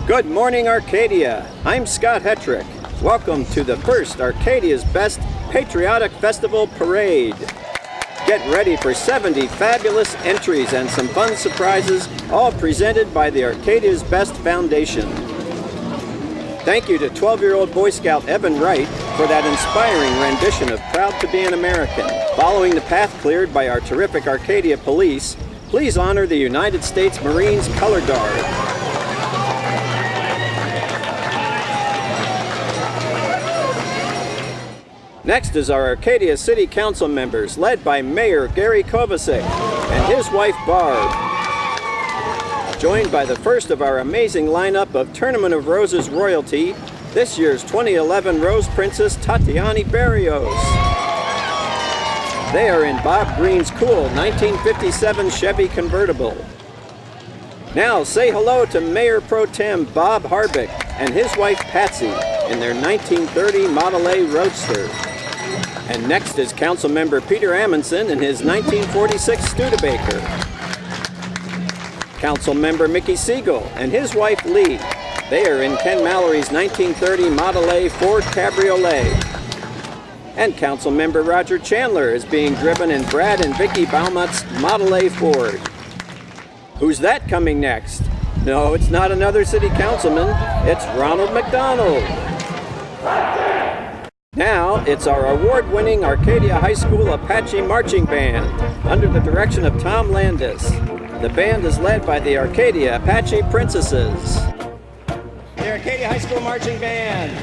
Good morning, Arcadia. I'm Scott Hettrick. Welcome to the first Arcadia's Best Patriotic Festival Parade. Get ready for 70 fabulous entries and some fun surprises, all presented by the Arcadia's Best Foundation. Thank you to 12-year-old Boy Scout Evan Wright for that inspiring rendition of Proud to be an American. Following the path cleared by our terrific Arcadia police, please honor the United States Marines Color Guard. Next is our Arcadia City Council members, led by Mayor Gary Kovacic and his wife Barb. Joined by the first of our amazing lineup of Tournament of Roses royalty, this year's 2011 Rose Princess Tatiani Barrios. They are in Bob Green's cool 1957 Chevy convertible. Now say hello to Mayor Pro Tem Bob Harbeck and his wife Patsy in their 1930 Model A Roadster. And next is Councilmember Peter Amundson in his 1946 Studebaker. Councilmember Mickey Siegel and his wife Lee. They are in Ken Mallory's 1930 Model A Ford Cabriolet. And Councilmember Roger Chandler is being driven in Brad and Vicky Baumut's Model A Ford. Who's that coming next? No, it's not another city councilman. It's Ronald McDonald. Now, it's our award-winning Arcadia High School Apache Marching Band, under the direction of Tom Landis. The band is led by the Arcadia Apache Princesses. The Arcadia High School Marching Band.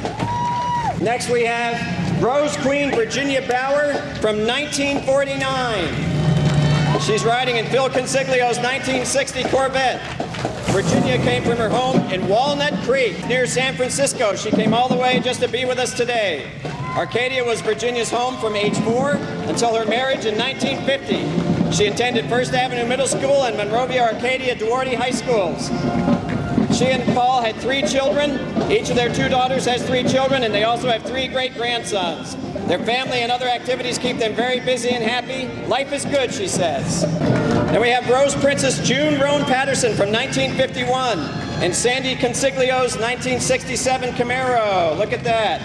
Next we have Rose Queen Virginia Bauer from 1949. She's riding in Phil Consiglio's 1960 Corvette. Virginia came from her home in Walnut Creek near San Francisco. She came all the way just to be with us today. Arcadia was Virginia's home from age 4 until her marriage in 1950. She attended First Avenue Middle School and Monrovia Arcadia Duarte High Schools. She and Paul had 3 children. Each of their 2 daughters has 3 children, and they also have 3 great-grandsons. Their family and other activities keep them very busy and happy. Life is good, she says. Then we have Rose Princess June Roan Patterson from 1951 and Sandy Consiglio's 1967 Camaro. Look at that.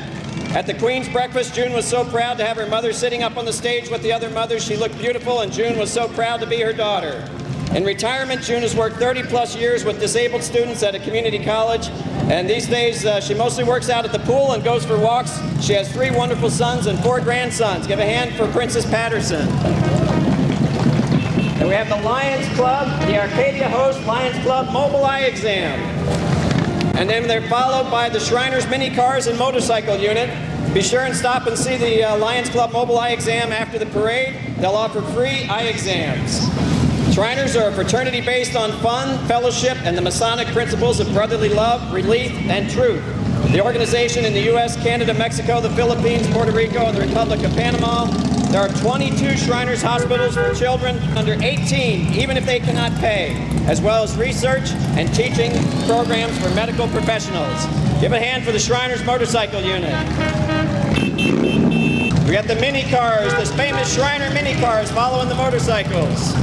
At the Queen's Breakfast, June was so proud to have her mother sitting up on the stage with the other mothers. She looked beautiful, and June was so proud to be her daughter. In retirement, June has worked 30-plus years with disabled students at a community college, and these days she mostly works out at the pool and goes for walks. She has 3 wonderful sons and 4 grandsons. Give a hand for Princess Patterson. And we have the Lions Club, the Arcadia Host Lions Club Mobile Eye Exam. And then they're followed by the Shriners Mini Cars and Motorcycle Unit. Be sure and stop and see the Lions Club Mobile Eye Exam after the parade. They'll offer free eye exams. Shriners are a fraternity based on fun, fellowship, and the Masonic principles of brotherly love, relief, and truth. The organization in the U.S., Canada, Mexico, the Philippines, Puerto Rico, and the Republic of Panama. There are 22 Shriners hospitals for children under 18, even if they cannot pay, as well as research and teaching programs for medical professionals. Give a hand for the Shriners Motorcycle Unit. We got the mini cars, the famous Shriner mini cars following the motorcycles.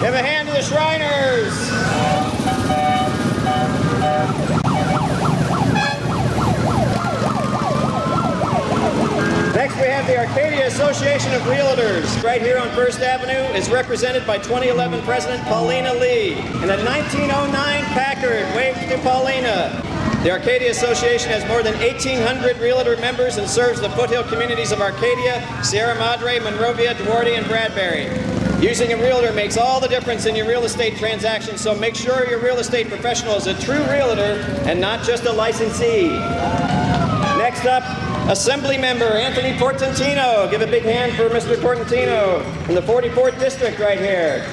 Give a hand to the Shriners. Next we have the Arcadia Association of Realtors. Right here on First Avenue is represented by 2011 President Paulina Lee in a 1909 Packard. Wave to Paulina. The Arcadia Association has more than 1,800 realtor members and serves the foothill communities of Arcadia, Sierra Madre, Monrovia, Duarte, and Bradbury. Using a realtor makes all the difference in your real estate transactions, so make sure your real estate professional is a true realtor and not just a licensee. Next up, Assembly Member Anthony Portantino. Give a big hand for Mr. Portantino from the 44th District right here.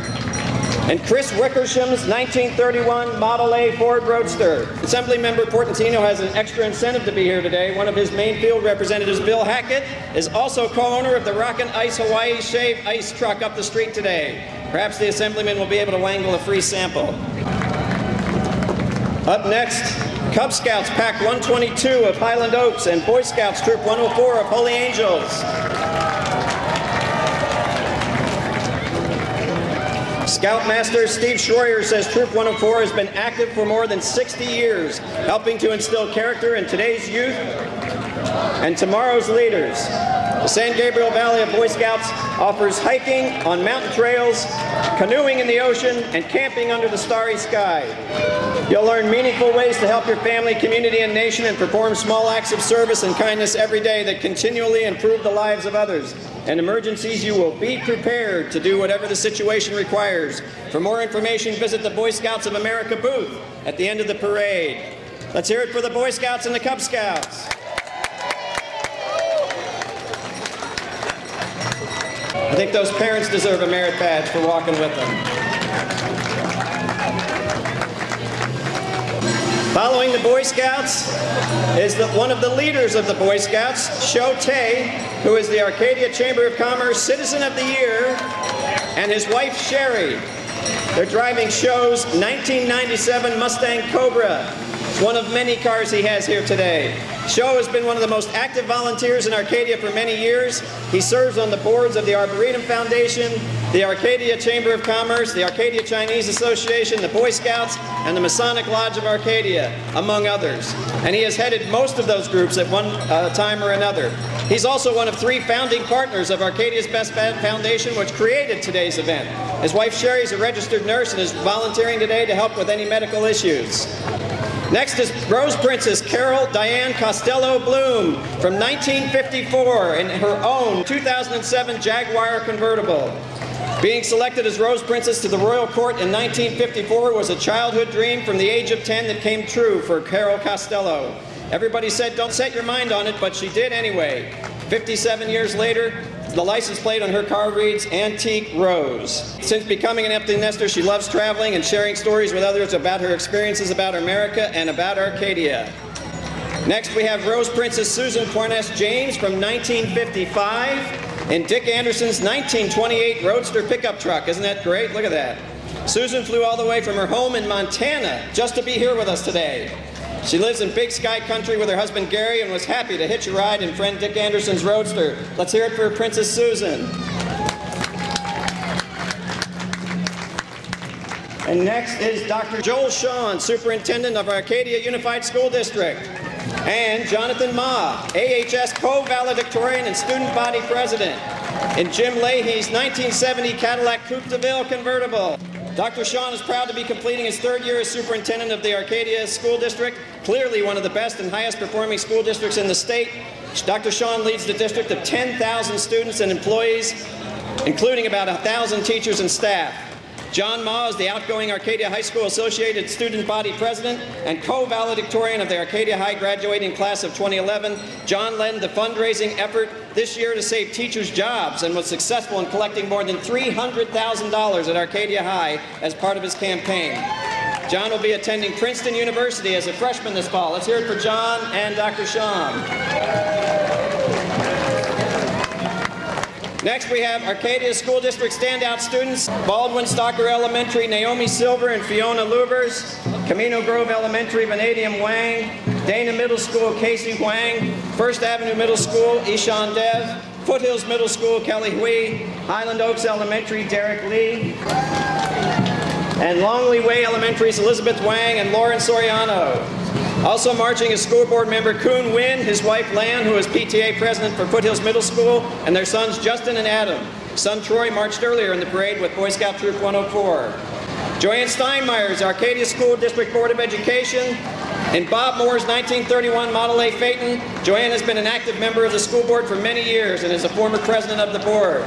And Chris Wickersham's 1931 Model A Ford Roadster. Assemblymember Portantino has an extra incentive to be here today. One of his main field representatives, Bill Hackett, is also co-owner of the Rockin' Ice Hawaii Shave Ice truck up the street today. Perhaps the assemblyman will be able to wangle a free sample. Up next, Cub Scouts Pack 122 of Highland Oaks and Boy Scouts Troop 104 of Holy Angels. Scoutmaster Steve Schroyer says Troop 104 has been active for more than 60 years, helping to instill character in today's youth and tomorrow's leaders. The San Gabriel Valley of Boy Scouts offers hiking on mountain trails, canoeing in the ocean, and camping under the starry sky. You'll learn meaningful ways to help your family, community, and nation and perform small acts of service and kindness every day that continually improve the lives of others. In emergencies, you will be prepared to do whatever the situation requires. For more information, visit the Boy Scouts of America booth at the end of the parade. Let's hear it for the Boy Scouts and the Cub Scouts. I think those parents deserve a merit badge for walking with them. Following the Boy Scouts is one of the leaders of the Boy Scouts, Sho Tay, who is the Arcadia Chamber of Commerce Citizen of the Year, and his wife, Sherry. They're driving Sho's 1997 Mustang Cobra. It's one of many cars he has here today. Sho has been one of the most active volunteers in Arcadia for many years. He serves on the boards of the Arboretum Foundation, the Arcadia Chamber of Commerce, the Arcadia Chinese Association, the Boy Scouts, and the Masonic Lodge of Arcadia, among others. And he has headed most of those groups at one time or another. He's also one of 3 founding partners of Arcadia's Best Foundation, which created today's event. His wife Sherry is a registered nurse and is volunteering today to help with any medical issues. Next is Rose Princess Carol Diane Costello Bloom from 1954 in her own 2007 Jaguar convertible. Being selected as Rose Princess to the Royal Court in 1954 was a childhood dream from the age of 10 that came true for Carol Costello. Everybody said, don't set your mind on it, but she did anyway. 57 years later, the license plate on her car reads Antique Rose. Since becoming an empty nester, she loves traveling and sharing stories with others about her experiences about America and about Arcadia. Next, we have Rose Princess Susan Corness James from 1955 in Dick Anderson's 1928 Roadster pickup truck. Isn't that great? Look at that. Susan flew all the way from her home in Montana just to be here with us today. She lives in Big Sky Country with her husband Gary and was happy to hitch a ride in friend Dick Anderson's Roadster. Let's hear it for Princess Susan. And next is Dr. Joel Shawn, Superintendent of Arcadia Unified School District. And Jonathan Ma, AHS Co-Valedictorian and Student Body President in Jim Leahy's 1970 Cadillac Coupe de Ville convertible. Dr. Shawn is proud to be completing his 3rd year as superintendent of the Arcadia School District, clearly one of the best and highest performing school districts in the state. Dr. Shawn leads the district of 10,000 students and employees, including about 1,000 teachers and staff. John Ma is the outgoing Arcadia High School Associated Student Body President and co-valedictorian of the Arcadia High graduating class of 2011. John led the fundraising effort this year to save teachers' jobs and was successful in collecting more than $300,000 at Arcadia High as part of his campaign. John will be attending Princeton University as a freshman this fall. Let's hear it for John and Dr. Shawn. Next, we have Arcadia School District standout students, Baldwin Stalker Elementary, Naomi Silver and Fiona Lubers, Camino Grove Elementary, Vanadium Wang, Dana Middle School, Casey Huang, First Avenue Middle School, Ishan Dev, Foothills Middle School, Kelly Hui, Highland Oaks Elementary, Derek Lee, and Longley Way Elementary's Elizabeth Wang and Lauren Soriano. Also marching is school board member Kuhn Wynn, his wife Lan, who is PTA president for Foothills Middle School, and their sons Justin and Adam. Son Troy marched earlier in the parade with Boy Scout Troop 104. Joanne Steinmeier's Arcadia School District Board of Education. In Bob Moore's 1931 Model A Phaeton, Joanne has been an active member of the school board for many years and is a former president of the board.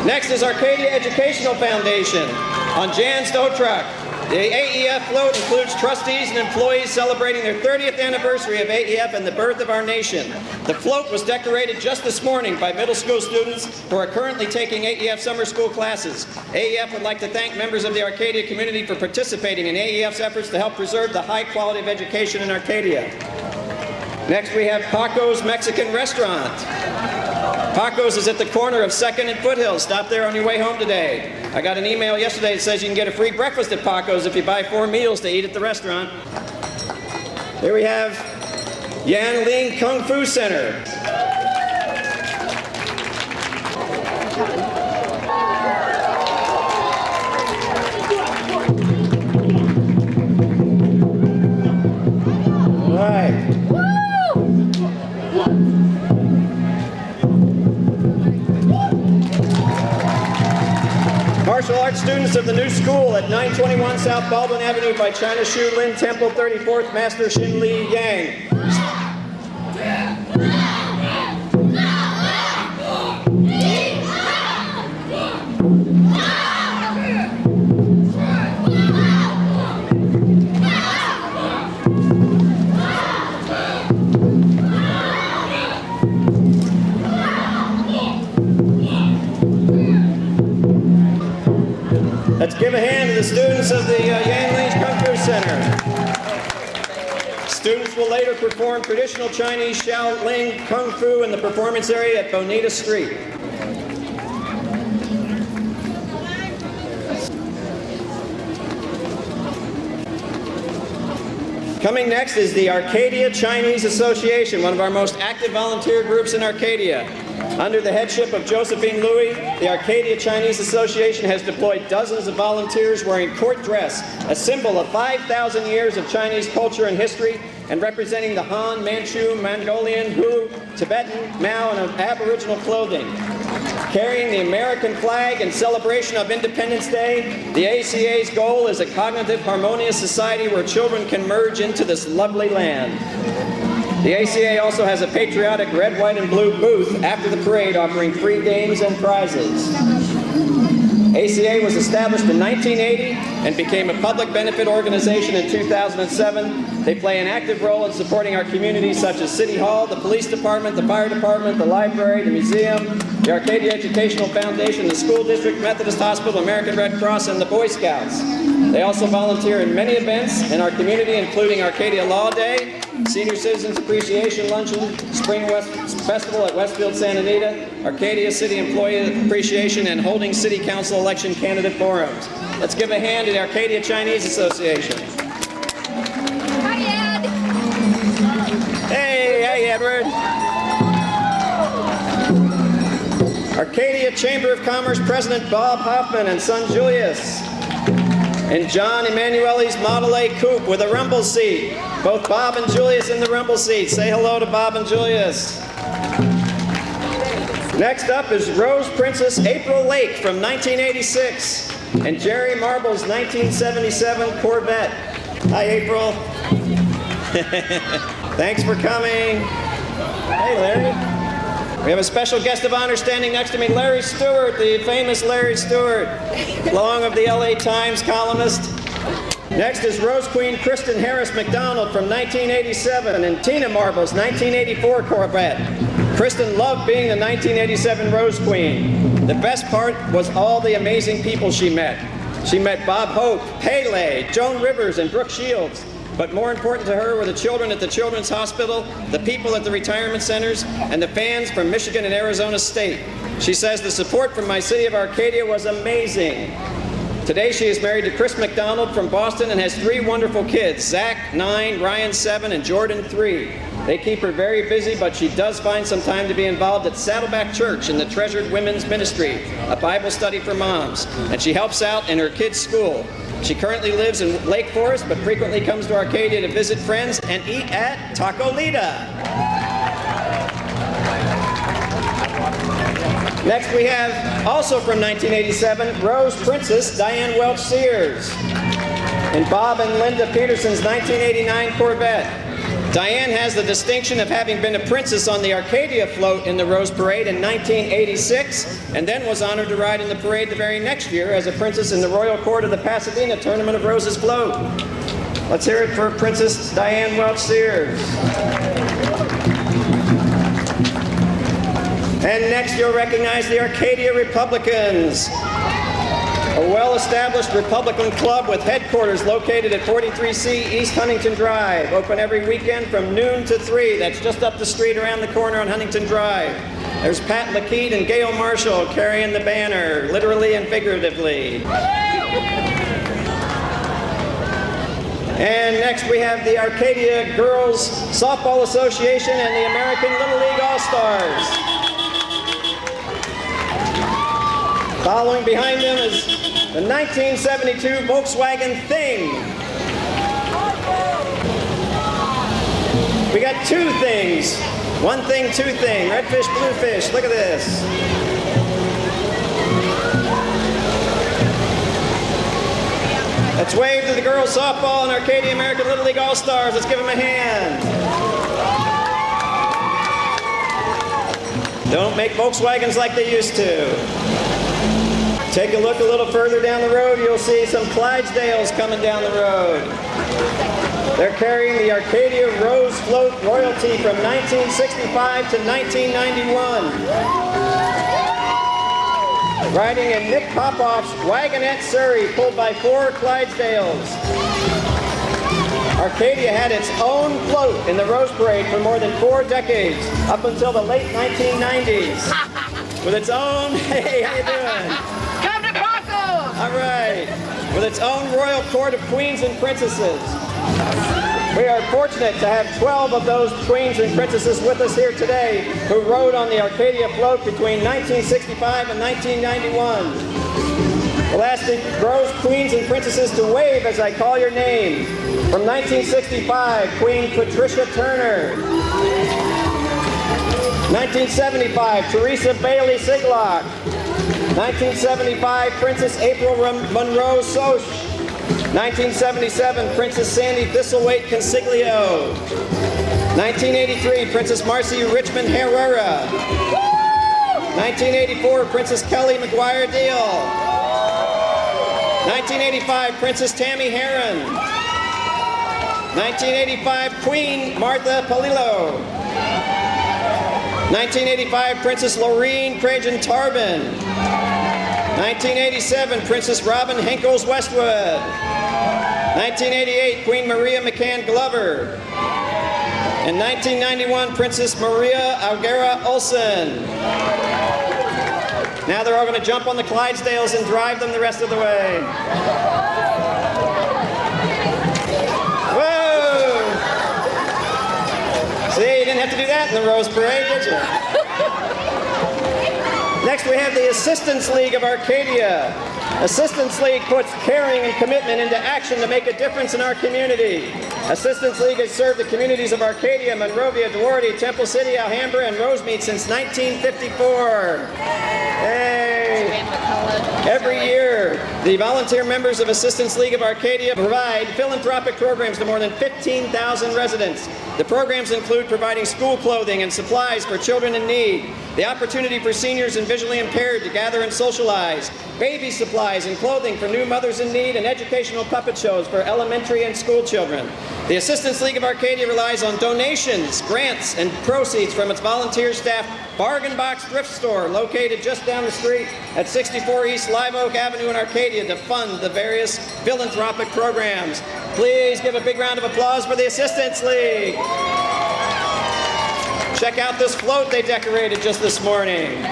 Next is Arcadia Educational Foundation on Jan's tow truck. The AEF float includes trustees and employees celebrating their 30th anniversary of AEF and the birth of our nation. The float was decorated just this morning by middle school students who are currently taking AEF summer school classes. AEF would like to thank members of the Arcadia community for participating in AEF's efforts to help preserve the high quality of education in Arcadia. Next we have Paco's Mexican Restaurant. Paco's is at the corner of 2nd and Foothills. Stop there on your way home today. I got an email yesterday that says you can get a free breakfast at Paco's if you buy 4 meals to eat at the restaurant. Here we have Yanling Kung Fu Center. All right. Martial arts students of the new school at 921 South Baldwin Avenue by China Shu Lin Temple, 34th Master Shin Li Yang. Let's give a hand to the students of the Yanling Kung Fu Center. Students will later perform traditional Chinese Shaolin Kung Fu in the performance area at Bonita Street. Coming next is the Arcadia Chinese Association, one of our most active volunteer groups in Arcadia. Under the headship of Josephine Louis, the Arcadia Chinese Association has deployed dozens of volunteers wearing court dress, a symbol of 5,000 years of Chinese culture and history, and representing the Han, Manchu, Mongolian, Hu, Tibetan, Mao, and Aboriginal clothing. Carrying the American flag in celebration of Independence Day, the ACA's goal is a cognitive, harmonious society where children can merge into this lovely land. The ACA also has a patriotic red, white, and blue booth after the parade offering free games and prizes. ACA was established in 1980 and became a public benefit organization in 2007. They play an active role in supporting our communities such as City Hall, the Police Department, the Fire Department, the Library, the Museum, the Arcadia Educational Foundation, the School District, Methodist Hospital, American Red Cross, and the Boy Scouts. They also volunteer in many events in our community, including Arcadia Law Day, Senior Citizens Appreciation Luncheon, Spring Festival at Westfield Santa Anita, Arcadia City Employee Appreciation, and holding City Council election candidate forums. Let's give a hand to the Arcadia Chinese Association. Hi, Ed. Hey, Edward. Arcadia Chamber of Commerce President Bob Hoffman and son Julius. And John Emanuele's Model A Coupe with a rumble seat. Both Bob and Julius in the rumble seat. Say hello to Bob and Julius. Next up is Rose Princess April Lake from 1986 and Jerry Marble's 1977 Corvette. Hi, April. Thanks for coming. Hey, Larry. We have a special guest of honor standing next to me, Larry Stewart, the famous Larry Stewart, long of the LA Times columnist. Next is Rose Queen Kristen Harris McDonald from 1987 and Tina Marble's 1984 Corvette. Kristen loved being the 1987 Rose Queen. The best part was all the amazing people she met. She met Bob Hope, Pele, Joan Rivers, and Brooke Shields. But more important to her were the children at the Children's Hospital, the people at the retirement centers, and the fans from Michigan and Arizona State. She says the support from my city of Arcadia was amazing. Today she is married to Chris McDonald from Boston and has 3 wonderful kids, Zach, 9, Ryan, 7, and Jordan, 3. They keep her very busy, but she does find some time to be involved at Saddleback Church in the Treasured Women's Ministry, a Bible study for moms, and she helps out in her kids' school. She currently lives in Lake Forest, but frequently comes to Arcadia to visit friends and eat at Tacolita. Next we have, also from 1987, Rose Princess Diane Welch Sears and Bob and Linda Peterson's 1989 Corvette. Diane has the distinction of having been a princess on the Arcadia float in the Rose Parade in 1986, and then was honored to ride in the parade the very next year as a princess in the Royal Court of the Pasadena Tournament of Roses float. Let's hear it for Princess Diane Welch Sears. And next you'll recognize the Arcadia Republicans, a well-established Republican club with headquarters located at 43C East Huntington Drive, open every weekend from noon to 3. That's just up the street around the corner on Huntington Drive. There's Pat Lakeet and Gail Marshall carrying the banner, literally and figuratively. And next we have the Arcadia Girls Softball Association and the American Little League All-Stars. Following behind them is the 1972 Volkswagen Thing. We got two things. One thing, two thing. Red fish, blue fish. Look at this. Let's wave to the girls softball and Arcadia American Little League All-Stars. Let's give them a hand. Don't make Volkswagens like they used to. Take a look a little further down the road, you'll see some Clydesdales coming down the road. They're carrying the Arcadia Rose Float royalty from 1965 to 1991. Riding in Nick Popoff's wagonette Surrey, pulled by 4 Clydesdales. Arcadia had its own float in the Rose Parade for more than 4 decades, up until the late 1990s. With its own, hey, how you doing? All right, with its own royal court of queens and princesses. We are fortunate to have 12 of those queens and princesses with us here today who rode on the Arcadia float between 1965 and 1991. We'll ask the Rose queens and princesses to wave as I call your name. From 1965, Queen Patricia Turner. 1975, Teresa Bailey Siglock. 1975, Princess April Monroe Soch. 1977, Princess Sandy Thistlethwaite Consiglio. 1983, Princess Marcy Richmond Herrera. 1984, Princess Kelly McGuire Deal. 1985, Princess Tammy Heron. 1985, Queen Martha Palillo. 1985, Princess Laureen Cragen Tarbin. 1987, Princess Robin Henkels Westwood. 1988, Queen Maria McCann Glover. And 1991, Princess Maria Aguera Olsen. Now they're all going to jump on the Clydesdales and drive them the rest of the way. See, you didn't have to do that in the Rose Parade, did you? Next we have the Assistance League of Arcadia. Assistance League puts caring and commitment into action to make a difference in our community. Assistance League has served the communities of Arcadia, Monrovia, Duarte, Temple City, Alhambra, and Rosemead since 1954. Hey! Every year, the volunteer members of Assistance League of Arcadia provide philanthropic programs to more than 15,000 residents. The programs include providing school clothing and supplies for children in need, the opportunity for seniors and visually impaired to gather and socialize, baby supplies and clothing for new mothers in need, and educational puppet shows for elementary and school children. The Assistance League of Arcadia relies on donations, grants, and proceeds from its volunteer staff Bargain Box Thrift Store, located just down the street at 64 East Live Oak Avenue in Arcadia, to fund the various philanthropic programs. Please give a big round of applause for the Assistance League. Check out this float they decorated just this morning.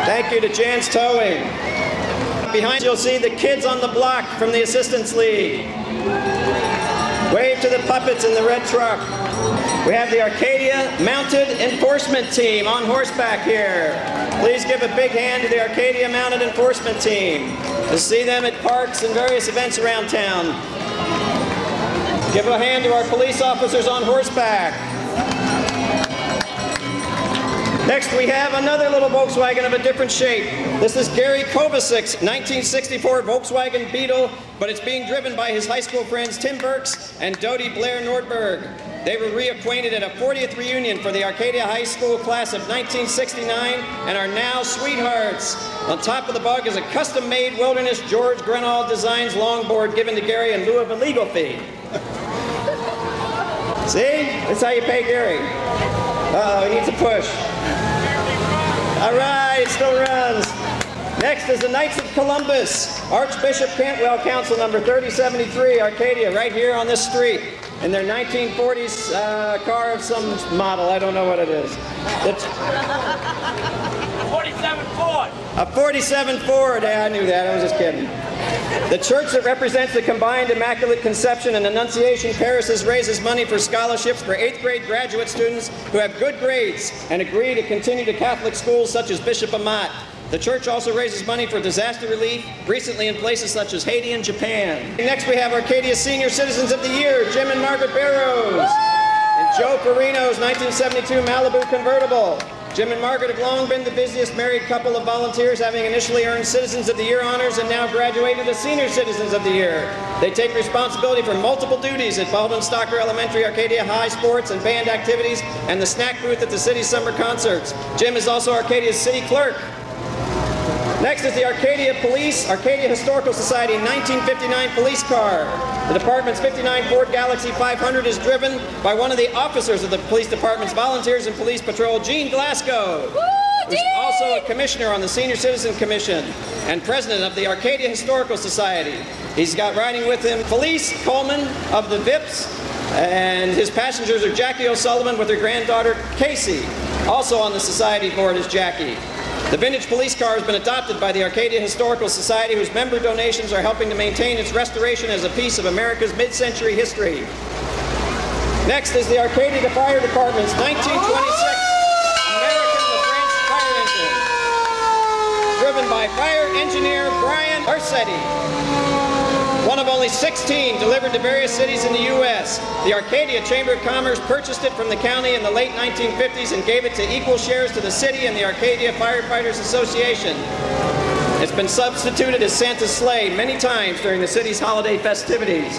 Thank you to Jan's Towing. Behind you'll see the kids on the block from the Assistance League. Wave to the puppets in the red truck. We have the Arcadia Mounted Enforcement Team on horseback here. Please give a big hand to the Arcadia Mounted Enforcement Team. You'll see them at parks and various events around town. Give a hand to our police officers on horseback. Next, we have another little Volkswagen of a different shape. This is Gary Kovacic's 1964 Volkswagen Beetle, but it's being driven by his high school friends Tim Burks and Dodie Blair Nordberg. They were reacquainted at a 40th reunion for the Arcadia High School class of 1969 and are now sweethearts. On top of the bug is a custom-made Wilderness George Grenall Designs longboard given to Gary in lieu of a legal fee. See? That's how you pay Gary. Uh-oh, he needs a push. All right, it still runs. Next is the Knights of Columbus, Archbishop Cantwell Council number 3073, Arcadia, right here on this street. In their 1940s car of some model, I don't know what it is. 47 Ford. A 47 Ford, yeah, I knew that, I was just kidding. The church that represents the combined Immaculate Conception and Annunciation parishes raises money for scholarships for 8th grade graduate students who have good grades and agree to continue to Catholic schools such as Bishop Amat. The church also raises money for disaster relief, recently in places such as Haiti and Japan. Next we have Arcadia's Senior Citizens of the Year, Jim and Margaret Barrows. And Joe Perino's 1972 Malibu convertible. Jim and Margaret have long been the busiest married couple of volunteers, having initially earned Citizens of the Year honors and now graduated as Senior Citizens of the Year. They take responsibility for multiple duties at Baldwin Stocker Elementary, Arcadia High sports and band activities, and the snack booth at the city's summer concerts. Jim is also Arcadia's city clerk. Next is the Arcadia Police, Arcadia Historical Society 1959 police car. The department's 59 Ford Galaxy 500 is driven by one of the officers of the police department's Volunteers and Police Patrol, Gene Glasgow, who's also a commissioner on the Senior Citizen Commission and president of the Arcadia Historical Society. He's got riding with him Felice Coleman of the Vips, and his passengers are Jackie O'Sullivan with her granddaughter Casey. Also on the society board is Jackie. The vintage police car has been adopted by the Arcadia Historical Society, whose member donations are helping to maintain its restoration as a piece of America's mid-century history. Next is the Arcadia Fire Department's 1926 American LaFrance fire engine, driven by fire engineer Brian Arcetti. One of only 16 delivered to various cities in the U.S. The Arcadia Chamber of Commerce purchased it from the county in the late 1950s and gave it to equal shares to the city and the Arcadia Firefighters Association. It's been substituted as Santa's sleigh many times during the city's holiday festivities.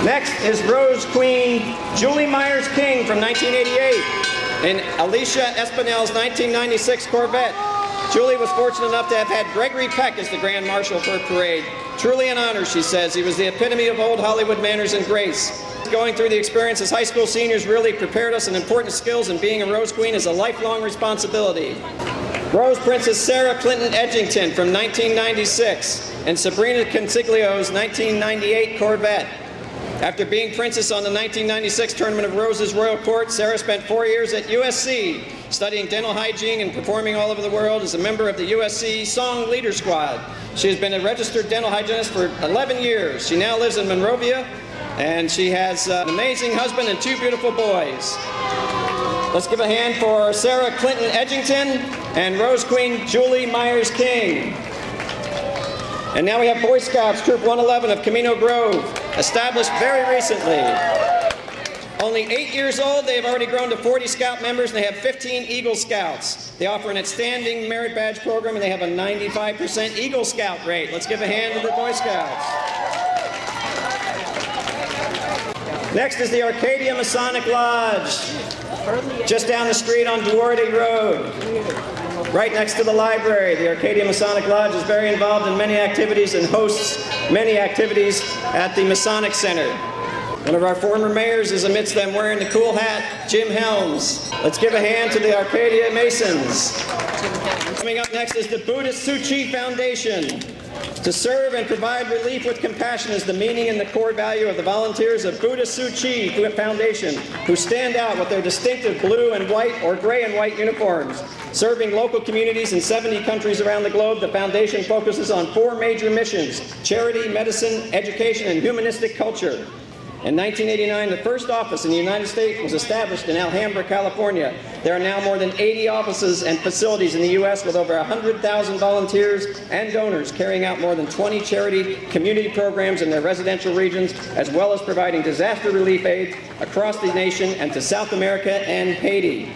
Next is Rose Queen Julie Myers King from 1988 and Alicia Espinel's 1996 Corvette. Julie was fortunate enough to have had Gregory Peck as the Grand Marshal for her parade. Truly an honor, she says. He was the epitome of old Hollywood manners and grace. Going through the experience as high school seniors really prepared us in important skills, and being a Rose Queen is a lifelong responsibility. Rose Princess Sarah Clinton Edgington from 1996 and Sabrina Consiglio's 1998 Corvette. After being princess on the 1996 Tournament of Roses Royal Court, Sarah spent 4 years at USC, studying dental hygiene and performing all over the world as a member of the USC Song Leader Squad. She has been a registered dental hygienist for 11 years. She now lives in Monrovia, and she has an amazing husband and 2 beautiful boys. Let's give a hand for Sarah Clinton Edgington and Rose Queen Julie Myers King. And now we have Boy Scouts Troop 111 of Camino Grove, established very recently. Only 8 years old, they have already grown to 40 Scout members, and they have 15 Eagle Scouts. They offer an outstanding merit badge program, and they have a 95% Eagle Scout rate. Let's give a hand to the Boy Scouts. Next is the Arcadia Masonic Lodge, just down the street on Duarte Road, right next to the library. The Arcadia Masonic Lodge is very involved in many activities and hosts many activities at the Masonic Center. One of our former mayors is amidst them wearing the cool hat, Jim Helms. Let's give a hand to the Arcadia Masons. Coming up next is the Buddhist Tzu Chi Foundation. To serve and provide relief with compassion is the meaning and the core value of the volunteers of Buddhist Tzu Chi Foundation, who stand out with their distinctive blue and white or gray and white uniforms. Serving local communities in 70 countries around the globe, the foundation focuses on 4 major missions: charity, medicine, education, and humanistic culture. In 1989, the first office in the United States was established in Alhambra, California. There are now more than 80 offices and facilities in the U.S. with over 100,000 volunteers and donors carrying out more than 20 charity community programs in their residential regions, as well as providing disaster relief aid across the nation and to South America and Haiti.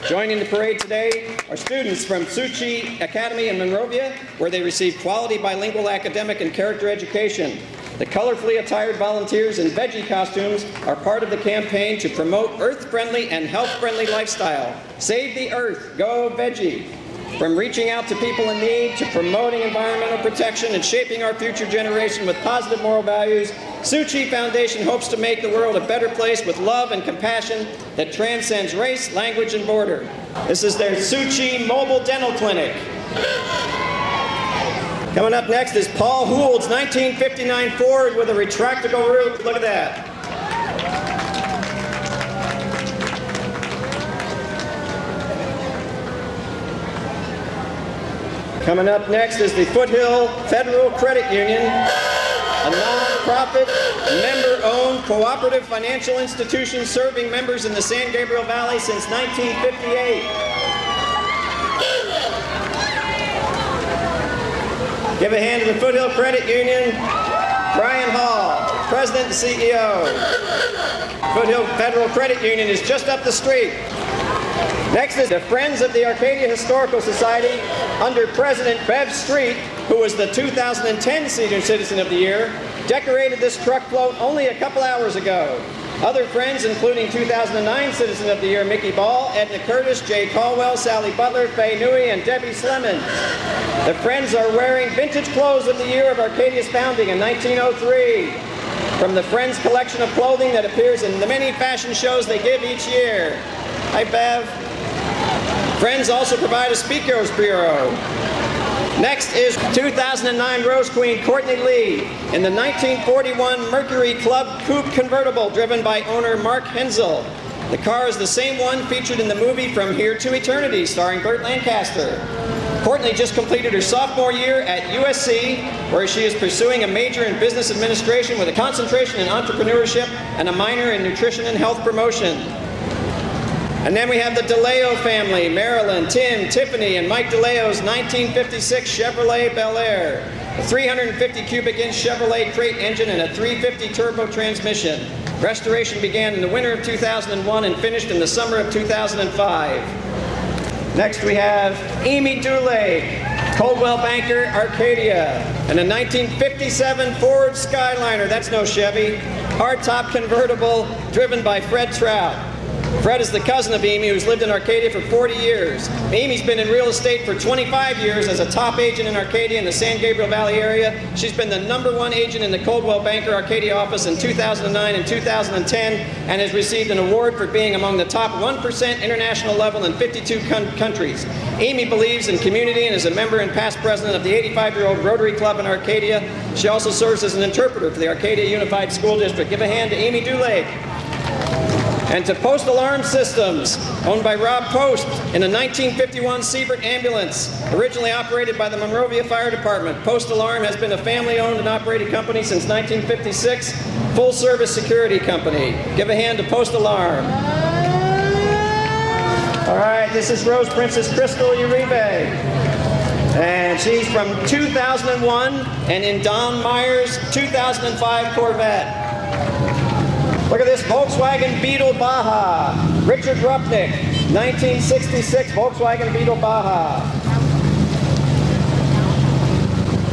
Joining the parade today are students from Sho Tay Academy in Monrovia, where they received quality bilingual academic and character education. The colorfully attired volunteers in veggie costumes are part of the campaign to promote earth-friendly and health-friendly lifestyle. Save the earth, go veggie. From reaching out to people in need to promoting environmental protection and shaping our future generation with positive moral values, Sho Tay Foundation hopes to make the world a better place with love and compassion that transcends race, language, and border. This is their Sho Tay Mobile Dental Clinic. Coming up next is Paul Hould's 1959 Ford with a retractable roof. Look at that. Coming up next is the Foothill Federal Credit Union, a non-profit, member-owned cooperative financial institution serving members in the San Gabriel Valley since 1958. Give a hand to the Foothill Credit Union, Brian Hall, President and CEO. Foothill Federal Credit Union is just up the street. Next is the Friends of the Arcadia Historical Society under President Bev Street, who was the 2010 Senior Citizen of the Year, decorated this truck float only a couple hours ago. Other friends, including 2009 Citizen of the Year Mickey Ball, Edna Curtis, Jay Caldwell, Sally Butler, Faye Newey, and Debbie Slemons. The Friends are wearing vintage clothes of the year of Arcadia's founding in 1903. From the Friends collection of clothing that appears in the many fashion shows they give each year. Hi, Bev. Friends also provide a speakers bureau. Next is 2009 Rose Queen Courtney Lee in the 1941 Mercury Club Coupe convertible driven by owner Mark Hensel. The car is the same one featured in the movie From Here to Eternity starring Burt Lancaster. Courtney just completed her sophomore year at USC, where she is pursuing a major in business administration with a concentration in entrepreneurship and a minor in nutrition and health promotion. And then we have the DeLeo family, Marilyn, Tim, Tiffany, and Mike DeLeo's 1956 Chevrolet Bel Air, a 350 cubic inch Chevrolet crate engine and a 350 turbo transmission. Restoration began in the winter of 2001 and finished in the summer of 2005. Next we have Amy Dulake, Coldwell Banker, Arcadia, and a 1957 Ford Skyliner, that's no Chevy, hardtop convertible driven by Fred Trout. Fred is the cousin of Amy, who's lived in Arcadia for 40 years. Amy's been in real estate for 25 years as a top agent in Arcadia in the San Gabriel Valley area. She's been the #1 agent in the Coldwell Banker Arcadia office in 2009 and 2010 and has received an award for being among the top 1% international level in 52 countries. Amy believes in community and is a member and past president of the 85-year-old Rotary Club in Arcadia. She also serves as an interpreter for the Arcadia Unified School District. Give a hand to Amy Dulake. And to Post Alarm Systems, owned by Rob Post, in a 1951 Siebert ambulance, originally operated by the Monrovia Fire Department. Post Alarm has been a family-owned and operated company since 1956, full-service security company. Give a hand to Post Alarm. All right, this is Rose Princess Crystal Uribe. And she's from 2001 and in Don Meyer's 2005 Corvette. Look at this Volkswagen Beetle Baja. Richard Rupnick, 1966 Volkswagen Beetle Baja.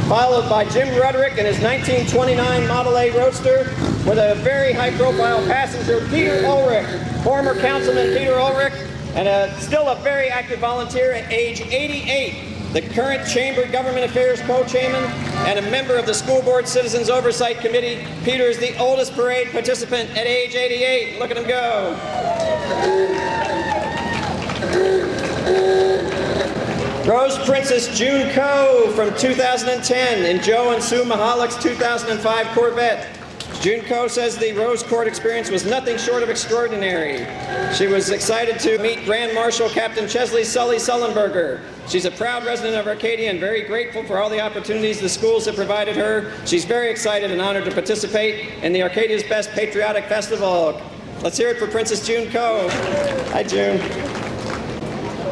Followed by Jim Ruderick and his 1929 Model A Roadster with a very high-profile passenger, Peter Ulrich, former councilman Peter Ulrich, and still a very active volunteer at age 88. The current Chamber Government Affairs co-chairman and a member of the School Board Citizens Oversight Committee. Peter is the oldest parade participant at age 88. Look at him go. Rose Princess June Coe from 2010 in Joe and Sue Mahalick's 2005 Corvette. June Coe says the Rose Court experience was nothing short of extraordinary. She was excited to meet Grand Marshal Captain Chesley Sully Sullenberger. She's a proud resident of Arcadia and very grateful for all the opportunities the schools have provided her. She's very excited and honored to participate in the Arcadia's Best Patriotic Festival. Let's hear it for Princess June Coe. Hi, June.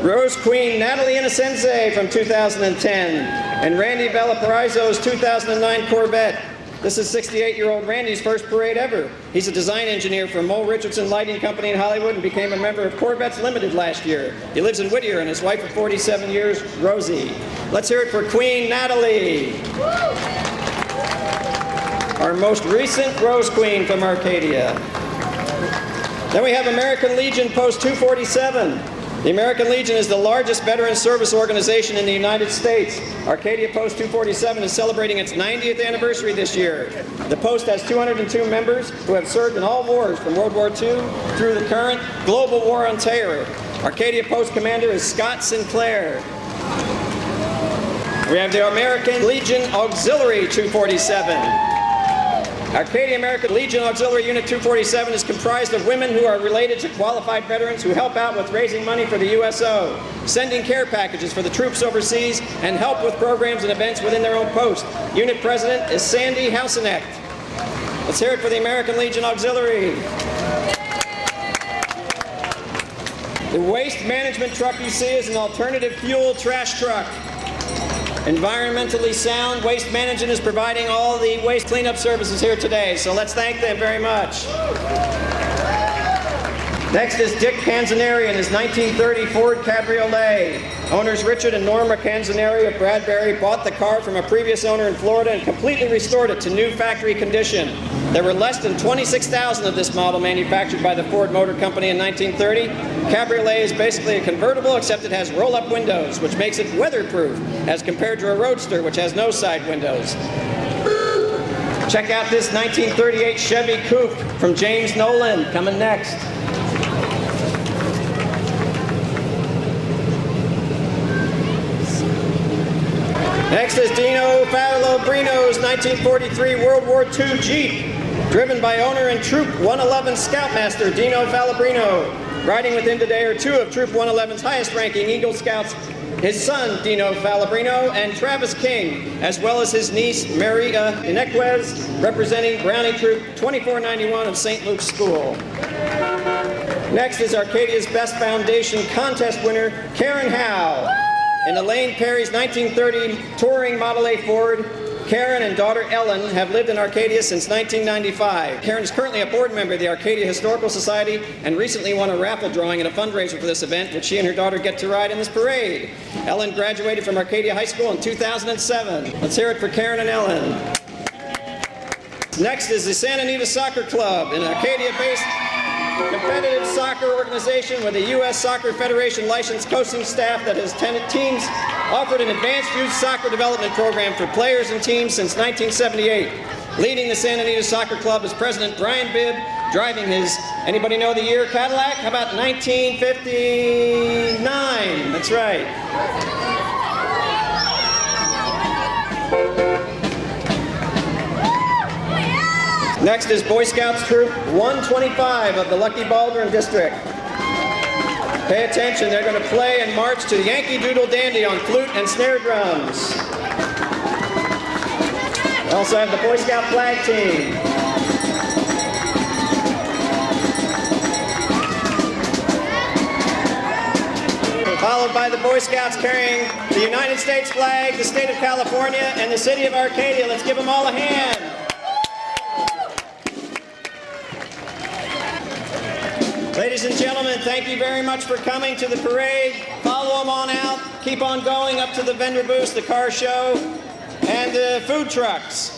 Rose Queen Natalie Innocenze from 2010 and Randy Valparaiso's 2009 Corvette. This is 68-year-old Randy's first parade ever. He's a design engineer for Mole Richardson Lighting Company in Hollywood and became a member of Corvettes Limited last year. He lives in Whittier and his wife of 47 years, Rosie. Let's hear it for Queen Natalie. Our most recent Rose Queen from Arcadia. Then we have American Legion Post 247. The American Legion is the largest veteran service organization in the United States. Arcadia Post 247 is celebrating its 90th anniversary this year. The post has 202 members who have served in all wars from World War II through the current global war on terror. Arcadia Post commander is Scott Sinclair. We have the American Legion Auxiliary 247. Arcadia American Legion Auxiliary Unit 247 is comprised of women who are related to qualified veterans who help out with raising money for the USO, sending care packages for the troops overseas, and help with programs and events within their own post. Unit President is Sandy Housenecht. Let's hear it for the American Legion Auxiliary. The waste management truck you see is an alternative fuel trash truck. Environmentally sound waste management is providing all the waste cleanup services here today, so let's thank them very much. Next is Dick Canzaneri and his 1930 Ford Cabriolet. Owners Richard and Norma Canzaneri of Bradbury bought the car from a previous owner in Florida and completely restored it to new factory condition. There were less than 26,000 of this model manufactured by the Ford Motor Company in 1930. Cabriolet is basically a convertible, except it has roll-up windows, which makes it weatherproof, as compared to a Roadster, which has no side windows. Check out this 1938 Chevy Coupe from James Nolan, coming next. Next is Dino Falabrino's 1943 World War II Jeep, driven by owner and Troop 111 Scoutmaster Dino Falabrino. Riding with him today are two of Troop 111's highest-ranking Eagle Scouts, his son Dino Falabrino and Travis King, as well as his niece Maria Inequez, representing Brownie Troop 2491 of St. Luke's School. Next is Arcadia's Best Foundation contest winner, Karen Howe. In Elaine Perry's 1930 touring Model A Ford, Karen and daughter Ellen have lived in Arcadia since 1995. Karen is currently a board member of the Arcadia Historical Society and recently won a raffle drawing and a fundraiser for this event, which she and her daughter get to ride in this parade. Ellen graduated from Arcadia High School in 2007. Let's hear it for Karen and Ellen. Next is the Santa Anita Soccer Club, an Arcadia-based competitive soccer organization with a U.S. Soccer Federation licensed coaching staff that has 10 teams, offered an advanced youth soccer development program for players and teams since 1978. Leading the Santa Anita Soccer Club is President Brian Bibb, driving his, anybody know the year, Cadillac? How about 1959? That's right. Next is Boy Scouts Troop 125 of the Lucky Baldwin District. Pay attention, they're going to play and march to Yankee Doodle Dandy on flute and snare drums. We also have the Boy Scout flag team. Followed by the Boy Scouts carrying the United States flag, the state of California, and the city of Arcadia. Let's give them all a hand. Ladies and gentlemen, thank you very much for coming to the parade. Follow them on out. Keep on going up to the vendor booths, the car show, and the food trucks.